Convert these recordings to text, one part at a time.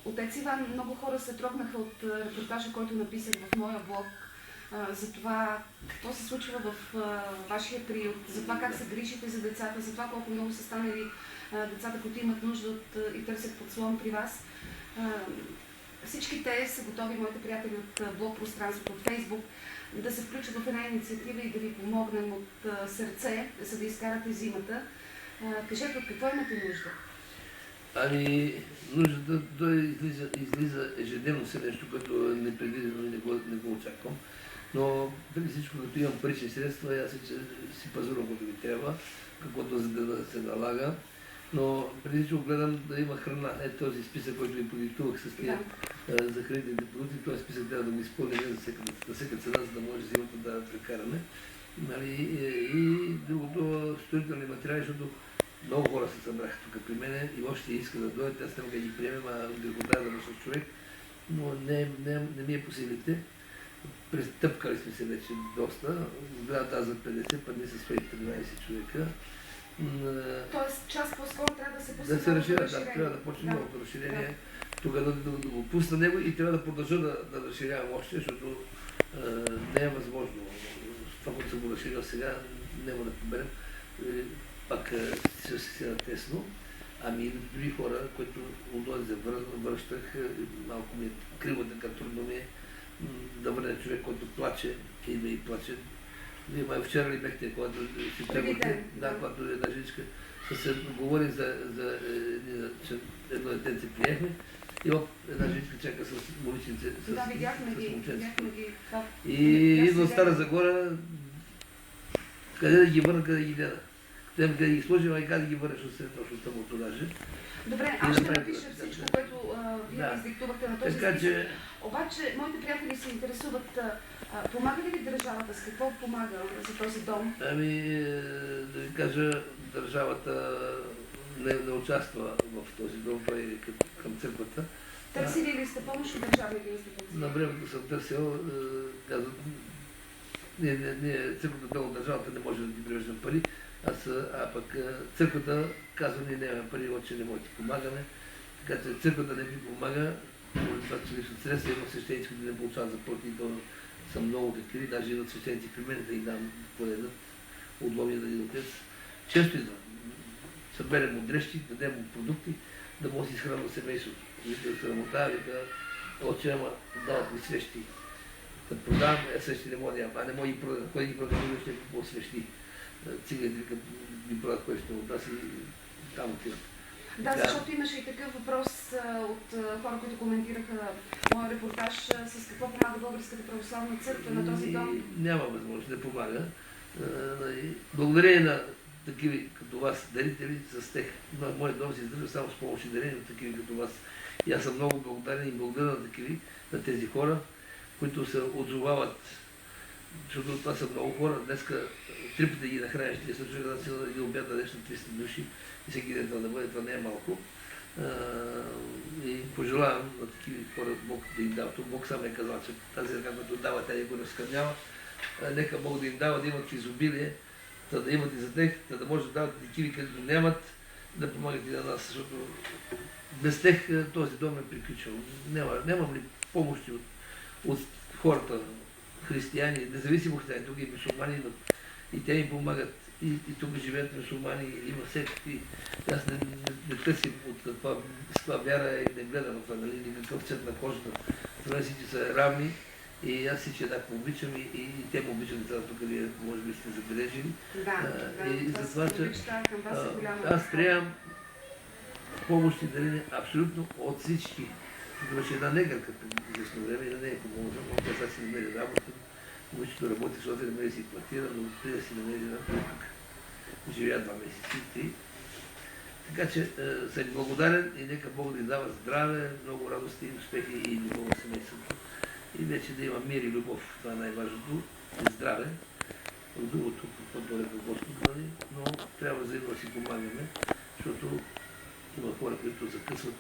Отец Иван, много хора се трогнаха от репортажа, който написах в моя блог, за това какво се случва в вашия период, за това как се грижите за децата, за това колко много са станали децата, които имат нужда и търсят подслон при вас. Всички те са готови, моите приятели от блог пространството, от Фейсбук, да се включат в една инициатива и да ви помогнем от сърце, за да изкарате зимата. Кажете, от какво имате нужда? Ами, нуждата той излиза ежедневно се нещо, което не предвидено и не го очаквам. Но преди всичко, като имам парични средства, аз си пазарувам каквото ми трябва, каквото за да се налага. Но преди всичко гледам да има храна. Този списък, който ви продиктувах с тия за хранителните продукти, този списък трябва да го изпълним за всяка цена, за да може зимата да прекараме. И другото, строителни материали, защото много хора се събраха тук при мене и още иска да дойдат, аз не мога да ги приемем, грехота да носят човек, но не ми е по силите. Престъпкали сме се вече доста, сградата за 50, пък не са 113 човека. Тоест част по-скоро трябва да се пусне. Да се разширя, трябва да почне новото разширение. Тук да го пусна него и трябва да продължа да разширявам още, защото не е възможно. Това, което съм го разширил сега, няма да поберем. Пак ще се натесно. Ами други хора, които отдойде за връщах, малко ми е криво, така трудно ми е да върне човек, който плаче, идва и плаче. Вие май вчера ли бехте, когато си тръгвате, когато една жичка, се говори за едно детенце приехме и една жичка чака с момиченце, да, видяхме ги. И идва Стара Загора, къде да ги върна, къде да ги гледа. Къде ги сложим, а и как да ги върнеш от среднощността му даже. Добре, аз ще напиша всичко, което вие издиктувахте на този списък. Обаче, моите приятели се интересуват, помага ли ви държавата? С какво помага за този дом? Ами, да ви кажа, държавата не участва в този дом, той е към църквата. Търсили ли сте помощ от държавните институции? На времето съм търсил, казват, църквата дом от държавата не може да ги превеждам пари, а пък църквата казва, ние нямаме пари, че не може да ти помагаме. Така че църквата не ви помага, това, че лично средства има свещеници, които не получават заплати, то са много такива, даже идват свещеници при мен да ги дам поедат, отломия да ни отец. Често идват. Съберем от дрещи, дадем от продукти, да може да си изхранва семейството. Вика срамота, вика, отче, ама дават ми свещи. Да продавам, свещи не мога да ям, а не мога да ги продам. Кой ги продам, ще какво свещи. Циганите, като ги продат кой ще от нас и там отиват. Да, защото имаше и такъв въпрос от хора, които коментираха моя репортаж, с какво помага Българската православна църква на този дом? Няма възможност да помага. Благодарение на такива като вас дарители, с тех, моят дом се издържа само с помощ и дарение от такива като вас. И аз съм много благодарен и благодаря на такива, на тези хора, които се отзовават, защото това са много хора. Днеска 3 пъти ги нахраниш, тези случаи да ги обяд дадеш на 300 души и всеки ден това да бъде, това не е малко. И пожелавам на такива хора Бог да им дава. Бог сам е казал, че тази ръка, която дава, тя го разкърнява. Нека Бог да им дава, да имат в изобилие, да имат и за тях, да може да дават такива, където нямат, да помагат и на нас, защото без тях този дом е приключил. Нямам ли помощи от хората, християни, независимо християни, тук и мюсюлмани идват, и те им помагат. И тук живеят мюсюлмани, има всеки. Аз не търсим от това вяра и не гледам това, нали, никакъв цвет на кожата. Това всички са равни и аз всички еднакво обичам и те ме обичат децата, тук вие може би сте забележили. И за това, че аз приемам помощи дарения абсолютно от всички. Тук имаше една негърка по известно време и да не е помогна, но тя сега си намери работа. Обичето работи, защото не намери си квартира, но преди да си намери една тук. Живея 2 месеца и 3. Така че съм благодарен и нека Бог да ни дава здраве, много радости и успехи и любов на семейството. И вече да има мир и любов, това е най-важното, и здраве. От другото, каквото е Господ, но трябва взаимно да си помагаме, защото има хора, които закъсват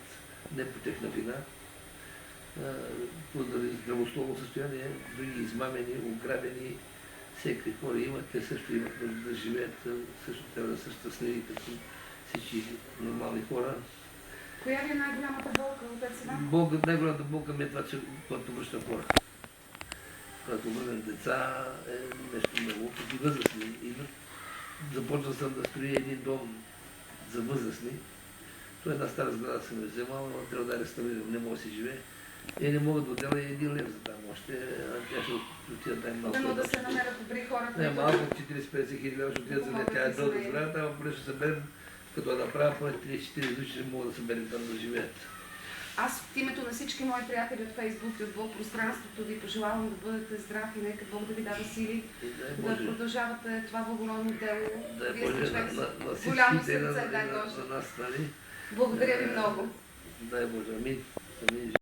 не по техна вина, поради здравословно състояние, други измамени, ограбени, всеки хора имат, те също имат нужда да живеят, също трябва да са щастливи като всички нормални хора. Коя ви е най-голямата болка, отец Иван? Най-голямата болка ми е това, че когато връщам хора. Когато върнем деца е нещо много. Като възрастни идват. Започнал съм да строя един дом за възрастни. Това е една стара сграда съм я вземал, но трябва да реставрирам, не мога да си живее. И не мога да отделя и 1 лев за там още, тя ще отида дай малко. Дано да се намерят добри хора, Не, които... малко 40-50 хиляди лева ще отидат за нея. Тя е дълга сградата, ама поне ще съберем, като я направя, поне 30-40 души ще могат да съберем там да живеят. Аз от името на всички мои приятели от Фейсбук и от Бог пространството ви пожелавам да бъдете здрави, нека Бог да ви дава сили, да продължавате това благородно дело. Да Вие сте човек на с голямо всичките сърце, дай Боже. на нас, нали? Благодаря ви много. Дай Боже, амин. Амин.